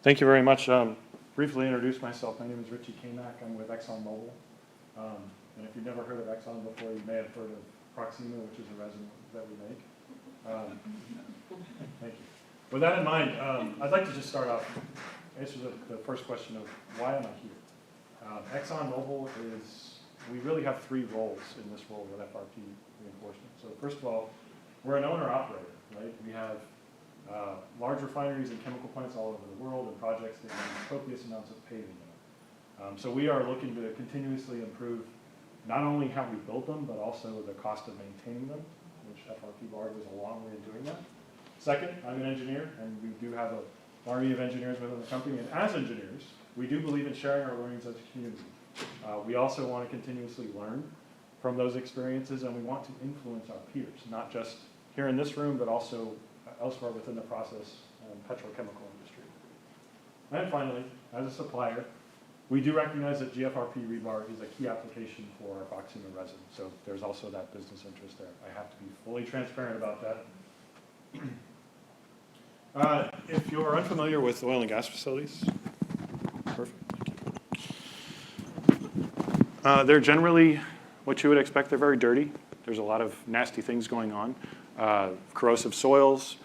Thank you very much. Briefly introduce myself. My name is Richie Kmack. I'm with ExxonMobil. And if you've never heard of Exxon before, you may have heard of Proxxima, which is a resin that we make. Thank you. With that in mind, I'd like to just start off, answer the first question of why am I here? ExxonMobil we really have three roles in this role with FRP reinforcement. So first of all, we're an owner-operator, right? We have large refineries and chemical plants all over the world and projects that use copious amounts of paving. So we are looking to continuously improve not only how we build them, but also the cost of maintaining them, which FRP Bar goes a long way in doing that. Second, I'm an engineer, and we do have an army of engineers within the company. And as engineers, we do believe in sharing our learnings as a community. We also want to continuously learn from those experiences, and we want to influence our peers, not just here in this room, but also elsewhere within the process and petrochemical industry. And finally, as a supplier, we do recognize that GFRP Rebar is a key application for our Proxxima resin. So there's also that business interest there. I have to be fully transparent about that. If you're unfamiliar with oil and gas facilities, perfect, thank you. They're generally what you would expect. They're very dirty. There's a lot of nasty things going on. Corrosive soils.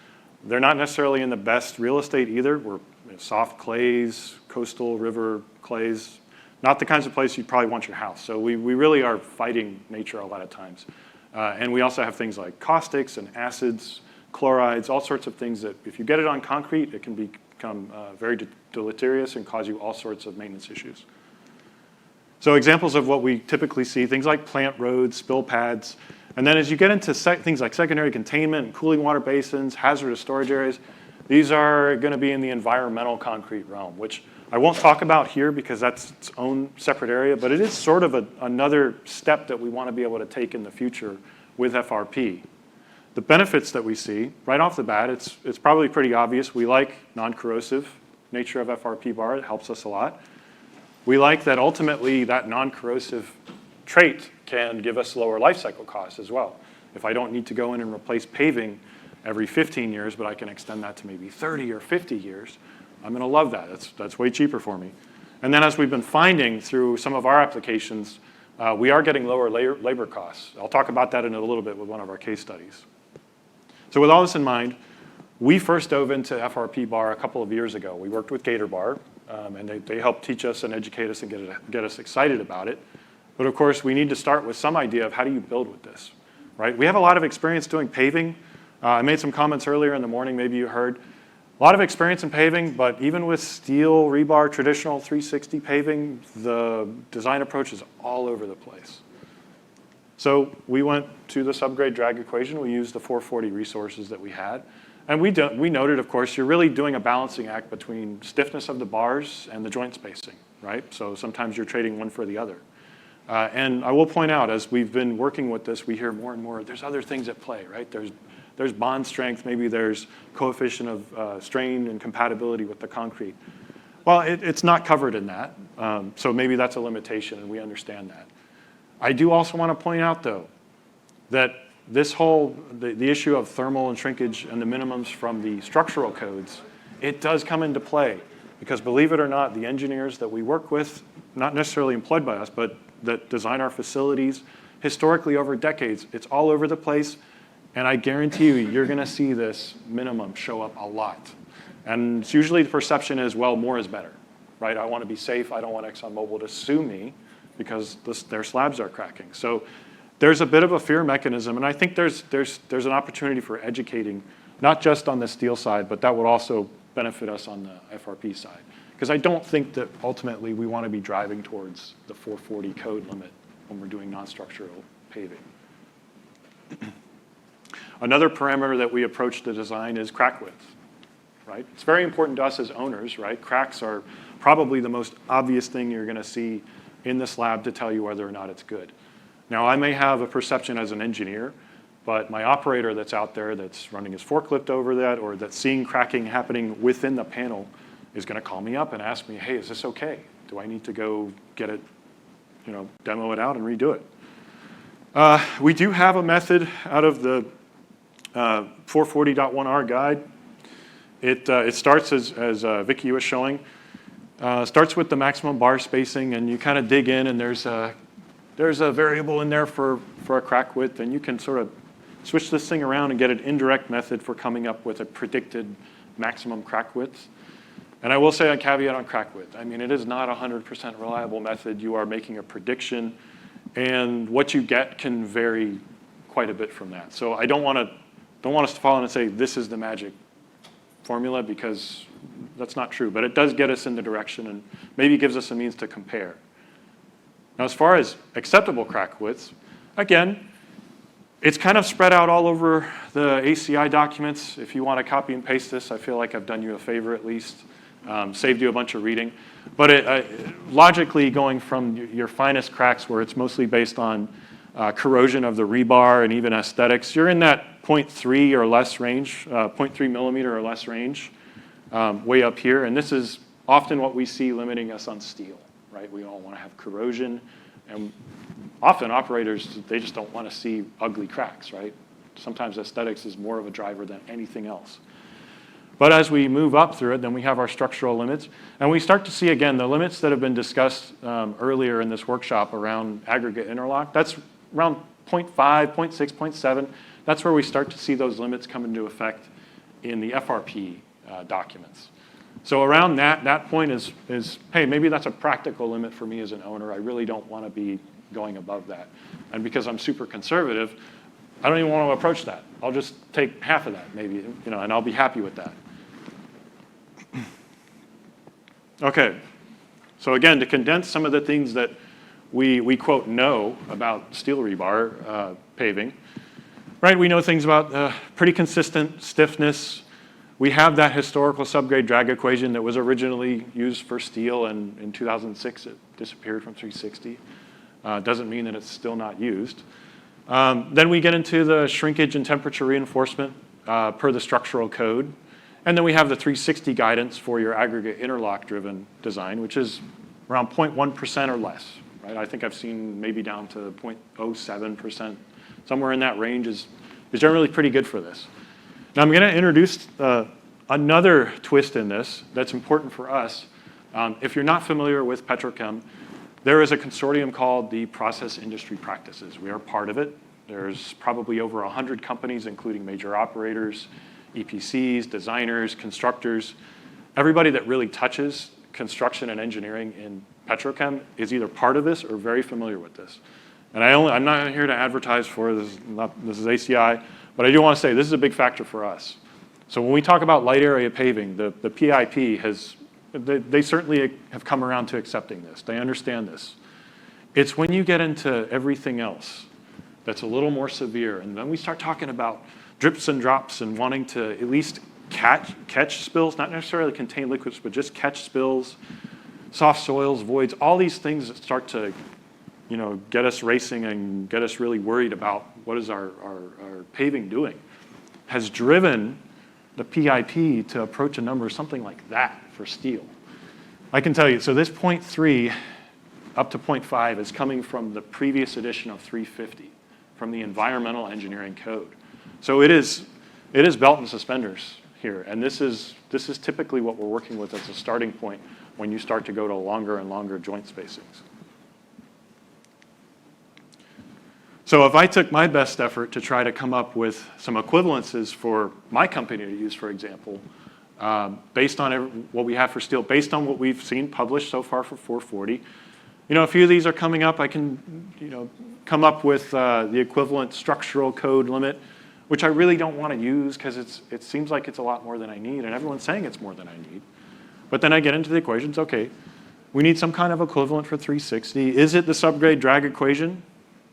They're not necessarily in the best real estate either. We're soft clays, coastal river clays, not the kinds of place you'd probably want your house. So we really are fighting nature a lot of times. And we also have things like caustics and acids, chlorides, all sorts of things that if you get it on concrete, it can become very deleterious and cause you all sorts of maintenance issues. So examples of what we typically see, things like plant roads, spill pads, and then as you get into things like secondary containment and cooling water basins, hazardous storage areas, these are going to be in the environmental concrete realm, which I won't talk about here because that's its own separate area, but it is sort of another step that we want to be able to take in the future with FRP. The benefits that we see, right off the bat, it's probably pretty obvious. We like non-corrosive nature of FRP bar. It helps us a lot. We like that ultimately that non-corrosive trait can give us lower life cycle costs as well. If I don't need to go in and replace paving every 15 years, but I can extend that to maybe 30 or 50 years, I'm going to love that. That's way cheaper for me. And then as we've been finding through some of our applications, we are getting lower labor costs. I'll talk about that in a little bit with one of our case studies. So with all this in mind, we first dove into FRP bar a couple of years ago. We worked with Gator Bar, and they helped teach us and educate us and get us excited about it. But of course, we need to start with some idea of how do you build with this, right? We have a lot of experience doing paving. I made some comments earlier in the morning, maybe you heard. A lot of experience in paving, but even with steel, rebar, traditional 360 paving, the design approach is all over the place. So we went to the subgrade drag equation. We used the 440 resources that we had. And we noted, of course, you're really doing a balancing act between stiffness of the bars and the joint spacing, right? So sometimes you're trading one for the other. And I will point out, as we've been working with this, we hear more and more, there's other things at play, right? There's bond strength, maybe there's coefficient of strain and compatibility with the concrete. Well, it's not covered in that, so maybe that's a limitation, and we understand that. I do also want to point out, though, that this whole, the issue of thermal and shrinkage and the minimums from the structural codes, it does come into play, because believe it or not, the engineers that we work with, not necessarily employed by us, but that design our facilities, historically over decades, it's all over the place. And I guarantee you're going to see this minimum show up a lot. And usually the perception is, well, more is better, right? I want to be safe. I don't want ExxonMobil to sue me because their slabs are cracking. So there's a bit of a fear mechanism. And I think there's an opportunity for educating, not just on the steel side, but that would also benefit us on the FRP side. Because I don't think that ultimately we want to be driving towards the 440 code limit when we're doing non-structural paving. Another parameter that we approach the design is crack width, right? It's very important to us as owners, right? Cracks are probably the most obvious thing you're going to see in the slab to tell you whether or not it's good. Now, I may have a perception as an engineer, but my operator that's out there that's running his forklift over that or that's seeing cracking happening within the panel is going to call me up and ask me, hey, is this okay? Do I need to go get it, demo it out and redo it? We do have a method out of the 440.1R guide. It starts, as Vicky was showing, starts with the maximum bar spacing, and you kind of dig in, and there's a variable in there for a crack width, and you can sort of switch this thing around and get an indirect method for coming up with a predicted maximum crack width. And I will say a caveat on crack width. I mean, it is not a 100% reliable method. You are making a prediction, and what you get can vary quite a bit from that. So I don't want us to fall in and say this is the magic formula, because that's not true. But it does get us in the direction and maybe gives us a means to compare. Now, as far as acceptable crack widths, again, it's kind of spread out all over the ACI documents. If you want to copy and paste this, I feel like I've done you a favor at least. Saved you a bunch of reading. But logically, going from your finest cracks, where it's mostly based on corrosion of the rebar and even aesthetics, you're in that 0.3 or less range, 0.3 millimeter or less range, way up here. And this is often what we see limiting us on steel, right? We all want to have corrosion. And often operators, they just don't want to see ugly cracks, right? Sometimes aesthetics is more of a driver than anything else. But as we move up through it, then we have our structural limits. And we start to see, again, the limits that have been discussed earlier in this workshop around aggregate interlock. That's around 0.5, 0.6, 0.7. That's where we start to see those limits come into effect in the FRP documents. So around that point is, hey, maybe that's a practical limit for me as an owner. I really don't want to be going above that. And because I'm super conservative, I don't even want to approach that. I'll just take half of that, maybe, and I'll be happy with that. Okay, so again, to condense some of the things that we quote know about steel rebar paving, right? We know things about pretty consistent stiffness. We have that historical subgrade drag equation that was originally used for steel, and in 2006 it disappeared from 360. Doesn't mean that it's still not used. Then we get into the shrinkage and temperature reinforcement per the structural code. And then we have the 360 guidance for your aggregate interlock-driven design, which is around 0.1% or less. Right? I think I've seen maybe down to 0.07%. Somewhere in that range is generally pretty good for this. Now I'm going to introduce another twist in this that's important for us. If you're not familiar with petrochem, there is a consortium called the Process Industry Practices. We are part of it. There's probably over 100 companies, including major operators, EPCs, designers, constructors. Everybody that really touches construction and engineering in petrochem is either part of this or very familiar with this. And I'm not here to advertise for this. This is ACI, but I do want to say this is a big factor for us. So when we talk about light area paving, the PIP has, they certainly have come around to accepting this. They understand this. It's when you get into everything else that's a little more severe, and then we start talking about drips and drops and wanting to at least catch spills, not necessarily contain liquids, but just catch spills, soft soils, voids, all these things that start to get us racing and get us really worried about what is our paving doing, has driven the PIP to approach a number something like that for steel. I can tell you, so this 0.3 up to 0.5 is coming from the previous edition of 350, from the Environmental Engineering Code. So it is belt and suspenders here, and this is typically what we're working with as a starting point when you start to go to longer and longer joint spacings. So if I took my best effort to try to come up with some equivalences for my company to use, for example, based on what we have for steel, based on what we've seen published so far for 440, a few of these are coming up. I can, come up with the equivalent structural code limit, which I really don't want to use because it seems like it's a lot more than I need, and everyone's saying it's more than I need. But then I get into the equations. Okay, we need some kind of equivalent for 360. Is it the subgrade drag equation?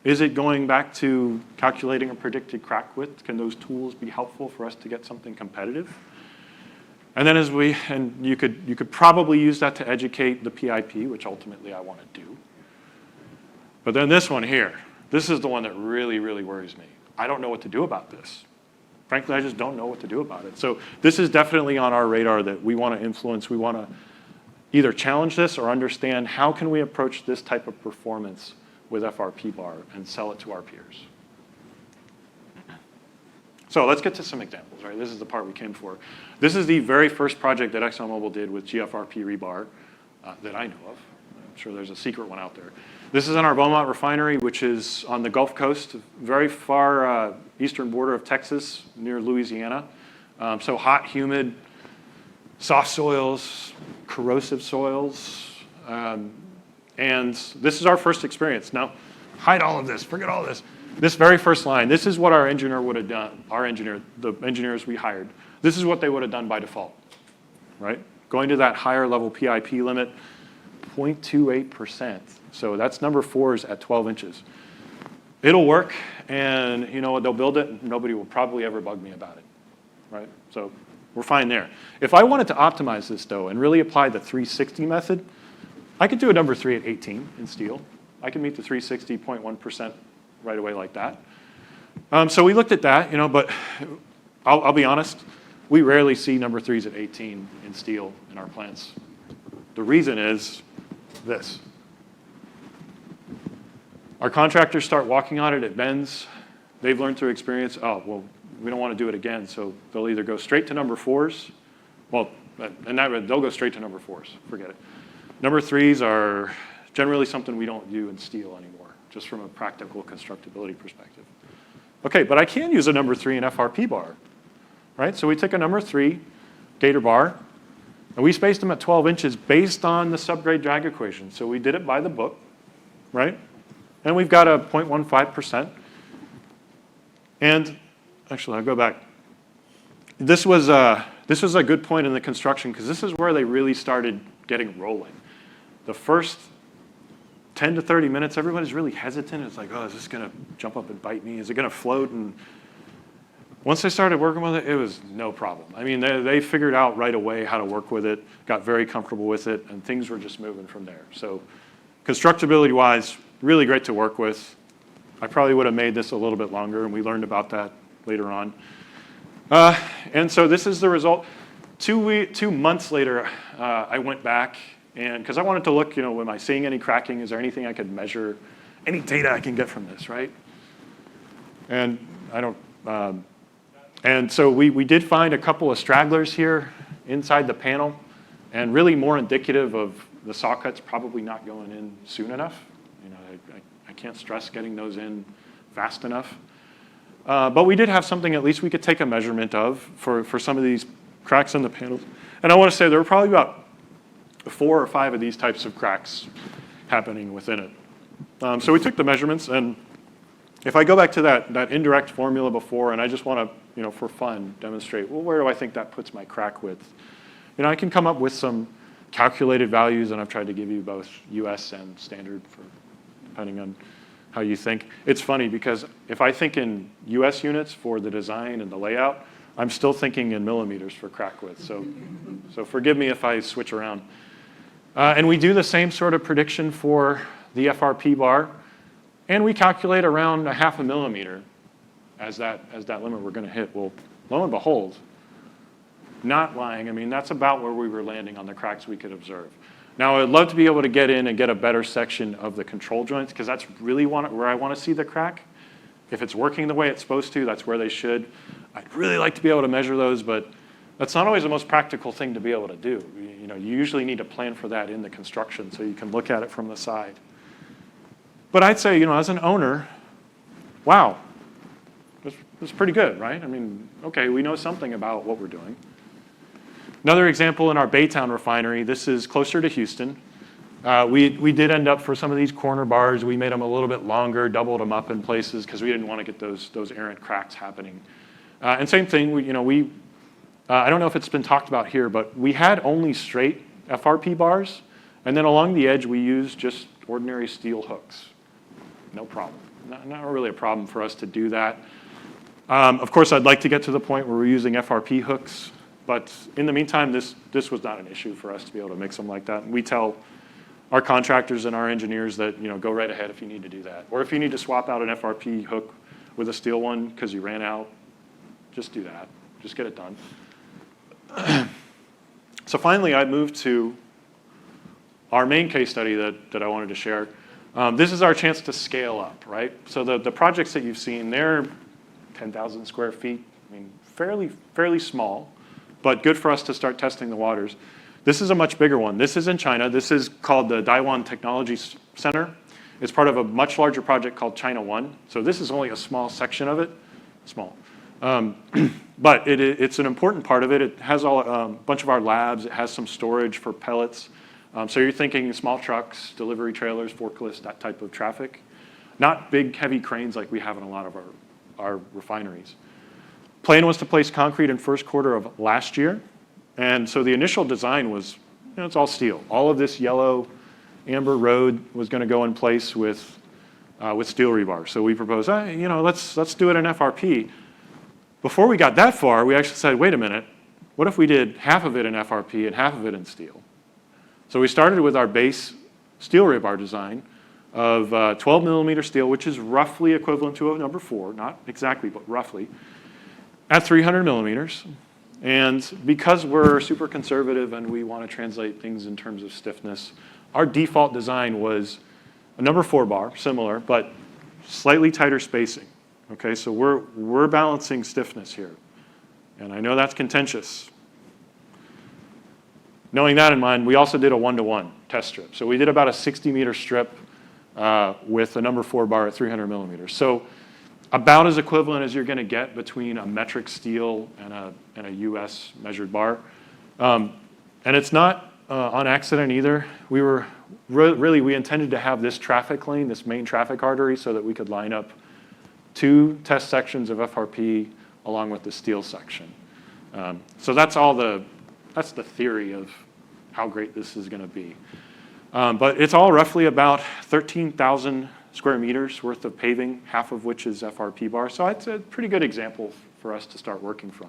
Is it going back to calculating a predicted crack width? Can those tools be helpful for us to get something competitive? And then you could probably use that to educate the PIP, which ultimately I want to do. But then this one here, this is the one that really, really worries me. I don't know what to do about this. Frankly, I just don't know what to do about it. So this is definitely on our radar that we want to influence. We want to either challenge this or understand how can we approach this type of performance with FRP bar and sell it to our peers. So let's get to some examples, right? This is the part we came for. This is the very first project that ExxonMobil did with GFRP Rebar that I know of. I'm sure there's a secret one out there. This is in our Beaumont refinery, which is on the Gulf Coast, very far eastern border of Texas, near Louisiana. So hot, humid, soft soils, corrosive soils. And this is our first experience. Now, hide all of this, forget all of this. This very first line, this is what our engineer would have done, the engineers we hired. This is what they would have done by default, right? Going to that higher level PIP limit, 0.28%. So that's number 4s at 12 inches. It'll work, and you know what, they'll build it, and nobody will probably ever bug me about it, right? So we're fine there. If I wanted to optimize this though, and really apply the 360 method, I could do a number 3 at 18 in steel. I can meet the 360.1% right away like that. So we looked at that, you know, but I'll be honest, we rarely see number 3s at 18 in steel in our plants. The reason is this. Our contractors start walking on it, it bends. They've learned through experience, oh, well, we don't want to do it again, so they'll either go straight to number 4s, well, and they'll go straight to number 4s, forget it. Number 3s are generally something we don't do in steel anymore, just from a practical constructability perspective. Okay, but I can use a number 3 in FRP bar, right? So we took a number 3 gator bar, and we spaced them at 12 inches based on the subgrade drag equation. So we did it by the book, right? And we've got a 0.15%. And actually, I'll go back. This was a good point in the construction because this is where they really started getting rolling. The first 10 to 30 minutes, everybody's really hesitant. It's like, oh, is this going to jump up and bite me? Is it going to float? And once they started working with it, it was no problem. I mean, they figured out right away how to work with it, got very comfortable with it, and things were just moving from there. So constructability-wise, really great to work with. I probably would have made this a little bit longer, and we learned about that later on. And so this is the result. 2 months later, I went back, and because I wanted to look, you know, am I seeing any cracking? Is there anything I could measure? Any data I can get from this, right? And I don't. And so we did find a couple of stragglers here inside the panel, and really more indicative of the saw cuts probably not going in soon enough. You know, I can't stress getting those in fast enough. But we did have something at least we could take a measurement of for some of these cracks in the panels. And I want to say there were probably about 4 or 5 of these types of cracks happening within it. So we took the measurements, and if I go back to that indirect formula before, and I just want to, you know, for fun, demonstrate, well, where do I think that puts my crack width? You know, I can come up with some calculated values, and I've tried to give you both US and standard for depending on how you think. It's funny because if I think in US units for the design and the layout, I'm still thinking in millimeters for crack width. So forgive me if I switch around. And we do the same sort of prediction for the FRP bar, and we calculate around 0.5 millimeter as that limit we're going to hit. Well, lo and behold, not lying. I mean, that's about where we were landing on the cracks we could observe. Now, I'd love to be able to get in and get a better section of the control joints because that's really where I want to see the crack. If it's working the way it's supposed to, that's where they should. I'd really like to be able to measure those, but that's not always the most practical thing to be able to do. You know, you usually need to plan for that in the construction so you can look at it from the side. But I'd say, you know, as an owner, wow, that's pretty good, right? I mean, okay, we know something about what we're doing. Another example in our Baytown refinery, this is closer to Houston. We did end up for some of these corner bars, we made them a little bit longer, doubled them up in places because we didn't want to get those errant cracks happening. And same thing, I don't know if it's been talked about here, but we had only straight FRP bars, and then along the edge we used just ordinary steel hooks. No problem. Not really a problem for us to do that. Of course, I'd like to get to the point where we're using FRP hooks, but in the meantime, this was not an issue for us to be able to mix them like that. And we tell our contractors and our engineers that, you know, go right ahead if you need to do that. Or if you need to swap out an FRP hook with a steel one because you ran out, just do that. Just get it done. So finally, I moved to our main case study that I wanted to share. This is our chance to scale up, right? So the projects that you've seen, they're 10,000 square feet, I mean, fairly small, but good for us to start testing the waters. This is a much bigger one. This is in China. This is called the Daiwan Technology Center. It's part of a much larger project called China One. So this is only a small section of it, small. But it's an important part of it. It has a bunch of our labs. It has some storage for pellets. So you're thinking small trucks, delivery trailers, forklifts, that type of traffic. Not big, heavy cranes like we have in a lot of our refineries. Plan was to place concrete in first quarter of last year. And so the initial design was, it's all steel. All of this yellow amber road was going to go in place with steel rebar. So we proposed, let's do it in FRP. Before we got that far, we actually said, wait a minute, what if we did half of it in FRP and half of it in steel? So we started with our base steel rebar design of 12 millimeter steel, which is roughly equivalent to a number 4, not exactly, but roughly, at 300 millimeters. And because we're super conservative and we want to translate things in terms of stiffness, our default design was a number 4 bar, similar, but slightly tighter spacing. Okay, so we're balancing stiffness here. And I know that's contentious. Knowing that in mind, we also did a 1-to-1 test strip. So we did about a 60-meter strip with a number 4 bar at 300 millimeters. So about as equivalent as you're going to get between a metric steel and a US measured bar. And it's not on accident either. We were we intended to have this traffic lane, this main traffic artery, so that we could line up 2 test sections of FRP along with the steel section. So that's the theory of how great this is going to be. But it's all roughly about 13,000 square meters worth of paving, half of which is FRP bar. So it's a pretty good example for us to start working from.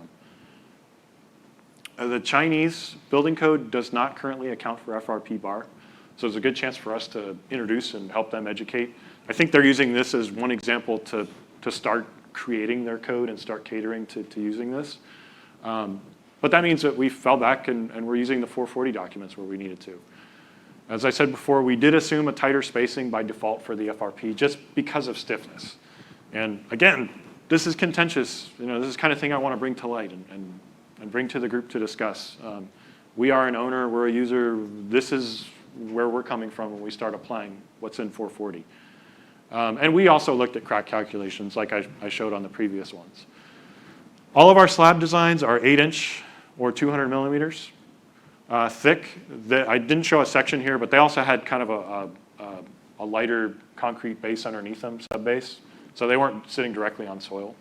The Chinese building code does not currently account for FRP bar. So there's a good chance for us to introduce and help them educate. I think they're using this as one example to start creating their code and start catering to using this. But that means that we fell back and we're using the 440 documents where we needed to. As I said before, we did assume a tighter spacing by default for the FRP just because of stiffness. And again, this is contentious. This is the kind of thing I want to bring to light and bring to the group to discuss. We are an owner, we're a user. This is where we're coming from when we start applying what's in 440. And we also looked at crack calculations like I showed on the previous ones. All of our slab designs are 8-inch or 200 millimeters thick. I didn't show a section here, but they also had kind of a lighter concrete base underneath them, sub-base. So they weren't sitting directly on soil.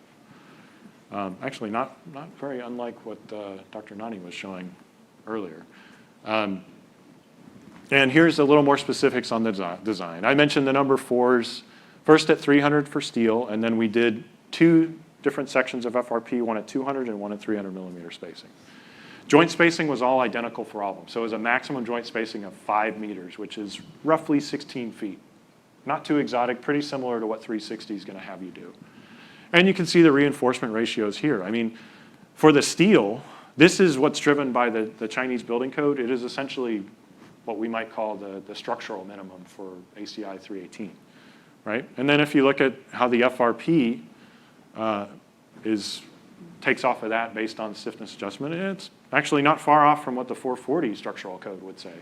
Actually, not very unlike what Dr. Nani was showing earlier. And here's a little more specifics on the design. I mentioned the number 4s, first at 300 for steel, and then we did 2 different sections of FRP, one at 200 and one at 300 millimeter spacing. Joint spacing was all identical for all of them. So it was a maximum joint spacing of 5 meters, which is roughly 16 feet. Not too exotic, pretty similar to what 360 is going to have you do. And you can see the reinforcement ratios here. I mean, for the steel, this is what's driven by the Chinese building code. It is essentially what we might call the structural minimum for ACI 318, right? And then if you look at how the FRP takes off of that based on stiffness adjustment, it's actually not far off from what the 440 structural code would say.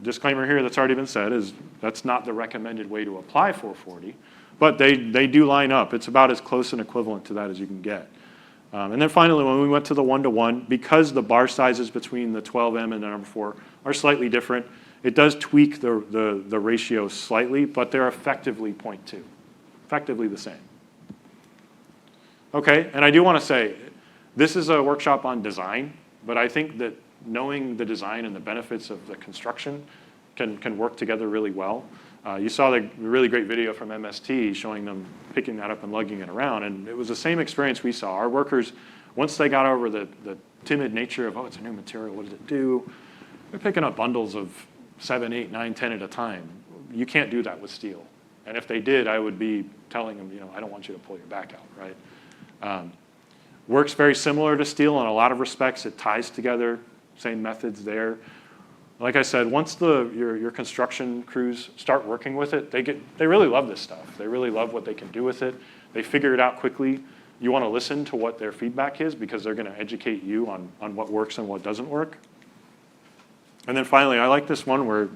Disclaimer here that's already been said is that's not the recommended way to apply 440, but they do line up. It's about as close and equivalent to that as you can get. And then finally, when we went to the 1-to-1, because the bar sizes between the 12M and the number 4 are slightly different, it does tweak the ratio slightly, but they're effectively 0.2, effectively the same. Okay, and I do want to say, this is a workshop on design, but I think that knowing the design and the benefits of the construction can work together really well. You saw the really great video from MST showing them picking that up and lugging it around, and it was the same experience we saw. Our workers, once they got over the timid nature of, oh, it's a new material, what does it do? They're picking up bundles of 7, 8, 9, 10 at a time. You can't do that with steel. And if they did, I would be telling them, I don't want you to pull your back out, right? Works very similar to steel in a lot of respects. It ties together, same methods there. Like I said, once your construction crews start working with it, they really love this stuff. They really love what they can do with it. They figure it out quickly. you want to listen to what their feedback is because they're going to educate you on what works and what doesn't work. And then finally, I like this one where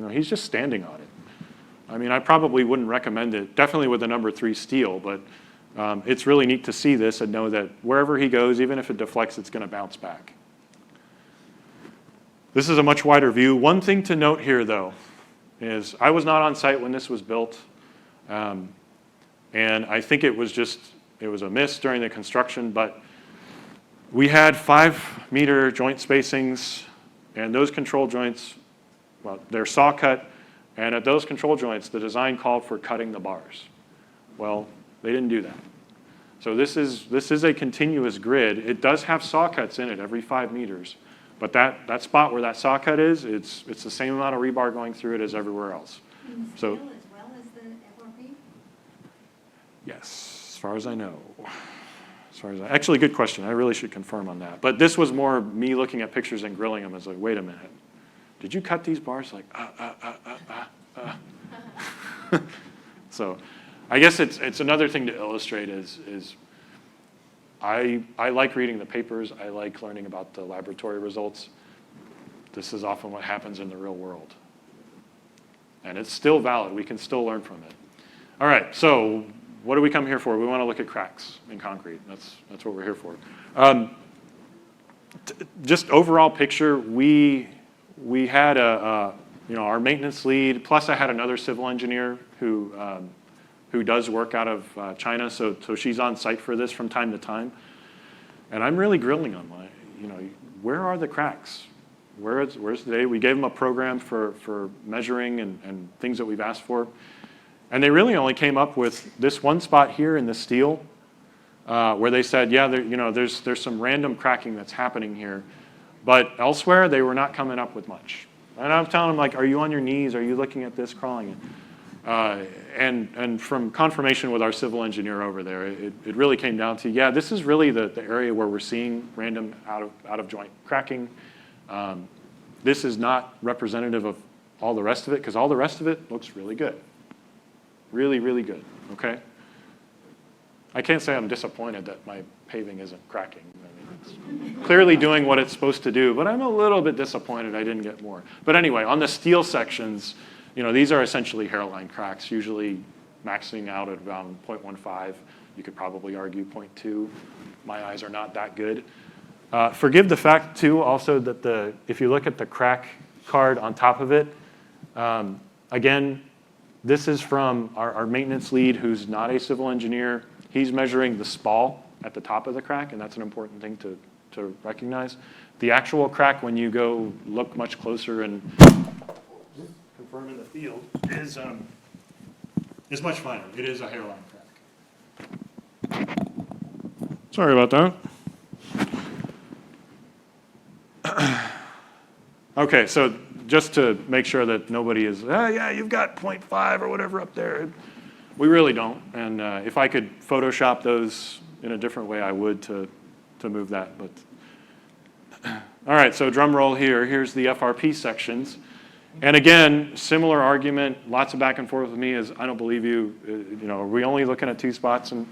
he's just standing on it. I mean, I probably wouldn't recommend it, definitely with the number 3 steel, but it's really neat to see this and know that wherever he goes, even if it deflects, it's going to bounce back. This is a much wider view. One thing to note here, though, is I was not on site when this was built, and I think it was a miss during the construction, but we had 5-meter joint spacings, and those control joints, well, they're saw cut, and at those control joints, the design called for cutting the bars. Well, they didn't do that. So this is a continuous grid. It does have saw cuts in it every 5 meters, but that spot where that saw cut is, it's the same amount of rebar going through it as everywhere else. So as well as the FRP? Yes, as far as I know. Actually, good question. I really should confirm on that. But this was more me looking at pictures and grilling them as like, wait a minute. Did you cut these bars? Like, So I guess it's another thing to illustrate is I like reading the papers. I like learning about the laboratory results. This is often what happens in the real world. And it's still valid. We can still learn from it. All right, so what do we come here for? We want to look at cracks in concrete. That's what we're here for. Just overall picture, we had our maintenance lead, plus I had another civil engineer who does work out of China, so she's on site for this from time to time. And I'm really grilling them. Where are the cracks? Where's today? We gave them a program for measuring and things that we've asked for. And they really only came up with this one spot here in the steel where they said, yeah, there's some random cracking that's happening here. But elsewhere, they were not coming up with much. And I'm telling them, like, are you on your knees? Are you looking at this, crawling? And from confirmation with our civil engineer over there, it really came down to, yeah, this is really the area where we're seeing random out of joint cracking. This is not representative of all the rest of it, because all the rest of it looks really good. Really, really good, okay? I can't say I'm disappointed that my paving isn't cracking. I mean, it's clearly doing what it's supposed to do, but I'm a little bit disappointed I didn't get more. But anyway, on the steel sections, these are essentially hairline cracks, usually maxing out at around 0.15. You could probably argue 0.2. My eyes are not that good. Forgive the fact, too, also that if you look at the crack card on top of it, again, this is from our maintenance lead, who's not a civil engineer. He's measuring the spall at the top of the crack, and that's an important thing to recognize. The actual crack, when you go look much closer and confirm in the field, is much finer. It is a hairline crack. Sorry about that. Okay, so just to make sure that nobody is, yeah, you've got 0.5 or whatever up there. We really don't. And if I could Photoshop those in a different way, I would to move that. But all right, so drum roll here. Here's the FRP sections. And again, similar argument, lots of back and forth with me is, I don't believe you. Are we only looking at 2 spots? And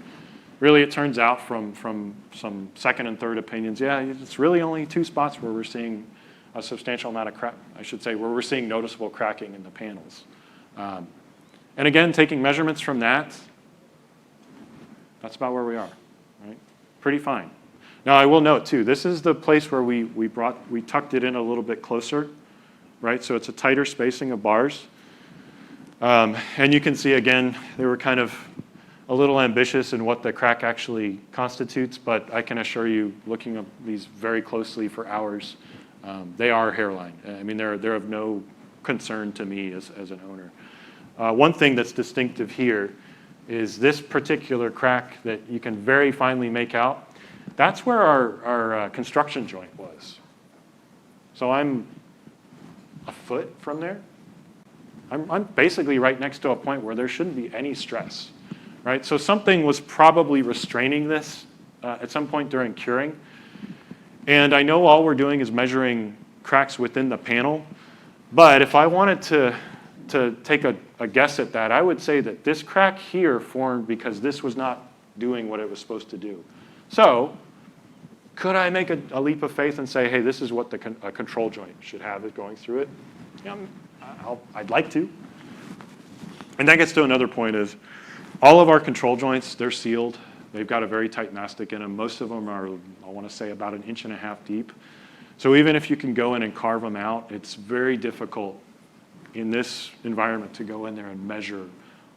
really, it turns out from some second and third opinions, yeah, it's really only 2 spots where we're seeing a substantial amount of crack, I should say, where we're seeing noticeable cracking in the panels. And again, taking measurements from that's about where we are, right? Pretty fine. Now, I will note, too, this is the place where we tucked it in a little bit closer, right? So it's a tighter spacing of bars. And you can see, again, they were kind of a little ambitious in what the crack actually constitutes, but I can assure you, looking at these very closely for hours, they are hairline. I mean, they're of no concern to me as an owner. One thing that's distinctive here is this particular crack that you can very finely make out. That's where our construction joint was. So I'm a foot from there. I'm basically right next to a point where there shouldn't be any stress, right? So something was probably restraining this at some point during curing. And I know all we're doing is measuring cracks within the panel, but if I wanted to take a guess at that, I would say that this crack here formed because this was not doing what it was supposed to do. So could I make a leap of faith and say, hey, this is what a control joint should have it going through it? Yeah, I'd like to. And that gets to another point is all of our control joints, they're sealed. They've got a very tight mastic in them. Most of them are, I want to say, about 1.5 inches deep. So even if you can go in and carve them out, it's very difficult in this environment to go in there and measure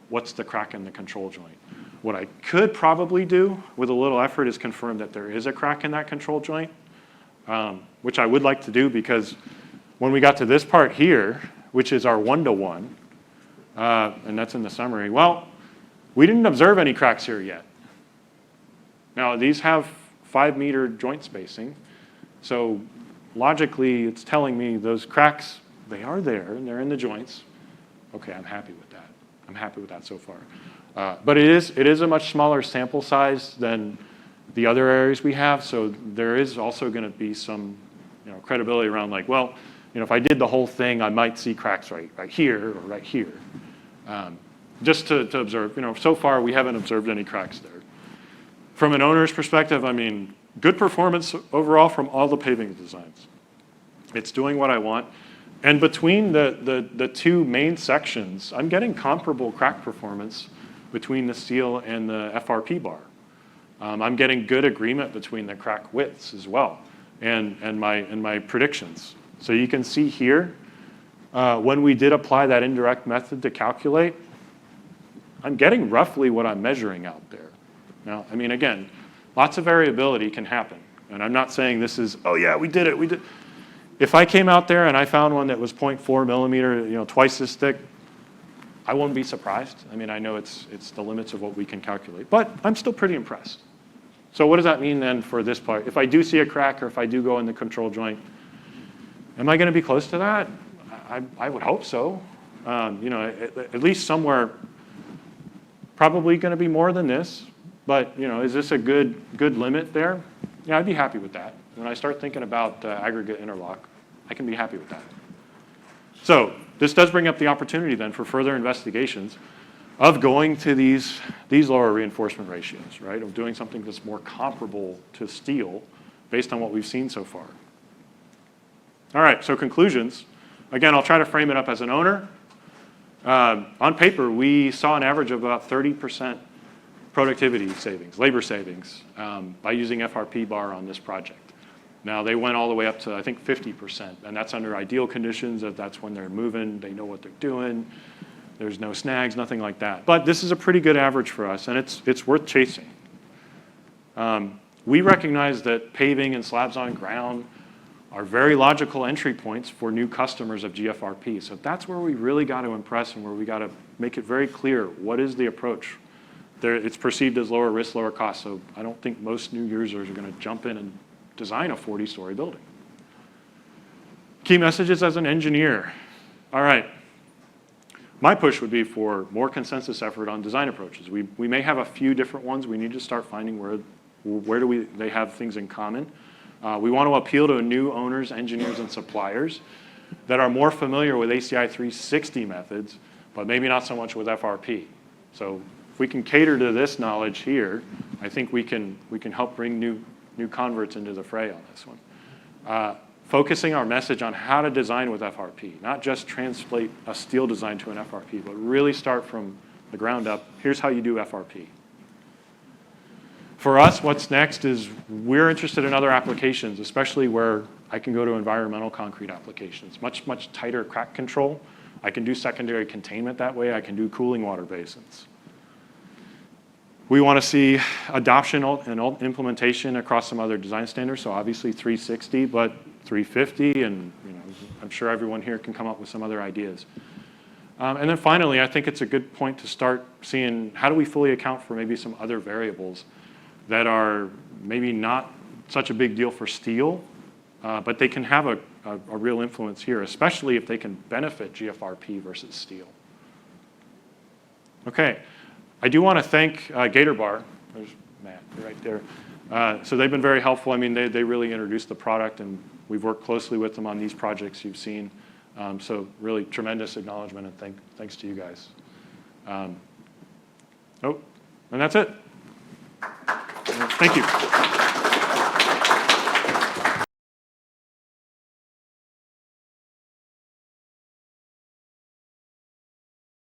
what's the crack in the control joint. What I could probably do with a little effort is confirm that there is a crack in that control joint, which I would like to do because when we got to this part here, which is our 1-to-1, and that's in the summary, well, we didn't observe any cracks here yet. Now, these have 5-meter joint spacing, so logically, it's telling me those cracks, they are there, and they're in the joints. Okay, I'm happy with that. I'm happy with that so far. But it is a much smaller sample size than the other areas we have, so there is also going to be some credibility around like, well, if I did the whole thing, I might see cracks right here or right here. Just to observe, so far we haven't observed any cracks there. From an owner's perspective, I mean, good performance overall from all the paving designs. It's doing what I want. And between the two main sections, I'm getting comparable crack performance between the steel and the FRP bar. I'm getting good agreement between the crack widths as well and my predictions. So you can see here, when we did apply that indirect method to calculate, I'm getting roughly what I'm measuring out there. Now, I mean, again, lots of variability can happen. And I'm not saying this is, oh yeah, we did it. If I came out there and I found one that was 0.4 millimeter, twice this thick, I won't be surprised. I mean, I know it's the limits of what we can calculate, but I'm still pretty impressed. So what does that mean then for this part? If I do see a crack or if I do go in the control joint, am I going to be close to that? I would hope so. At least somewhere, probably going to be more than this, but is this a good limit there? Yeah, I'd be happy with that. When I start thinking about aggregate interlock, I can be happy with that. So this does bring up the opportunity then for further investigations of going to these lower reinforcement ratios, right? Of doing something that's more comparable to steel based on what we've seen so far. All right, so conclusions. Again, I'll try to frame it up as an owner. On paper, we saw an average of about 30% productivity savings, labor savings, by using FRP bar on this project. Now, they went all the way up to, I think, 50%, and that's under ideal conditions. That's when they're moving, they know what they're doing, there's no snags, nothing like that. But this is a pretty good average for us, and it's worth chasing. We recognize that paving and slabs on ground are very logical entry points for new customers of GFRP. So that's where we really got to impress and where we got to make it very clear what is the approach. It's perceived as lower risk, lower cost, so I don't think most new users are going to jump in and design a 40-story building. Key messages as an engineer. All right. My push would be for more consensus effort on design approaches. We may have a few different ones. We need to start finding where they have things in common. We want to appeal to new owners, engineers, and suppliers that are more familiar with ACI 360 methods, but maybe not so much with FRP. So if we can cater to this knowledge here, I think we can help bring new converts into the fray on this one. Focusing our message on how to design with FRP, not just translate a steel design to an FRP, but really start from the ground up. Here's how you do FRP. For us, what's next is we're interested in other applications, especially where I can go to environmental concrete applications, much tighter crack control. I can do secondary containment that way. I can do cooling water basins. We want to see adoption and implementation across some other design standards, so obviously 360, but 350, and I'm sure everyone here can come up with some other ideas. And then finally, I think it's a good point to start seeing how do we fully account for maybe some other variables that are maybe not such a big deal for steel, but they can have a real influence here, especially if they can benefit GFRP versus steel. Okay, I do want to thank Gator Bar. There's Matt right there. So they've been very helpful. I mean, they really introduced the product, and we've worked closely with them on these projects you've seen. So really tremendous acknowledgement and thanks to you guys. And that's it. Thank you.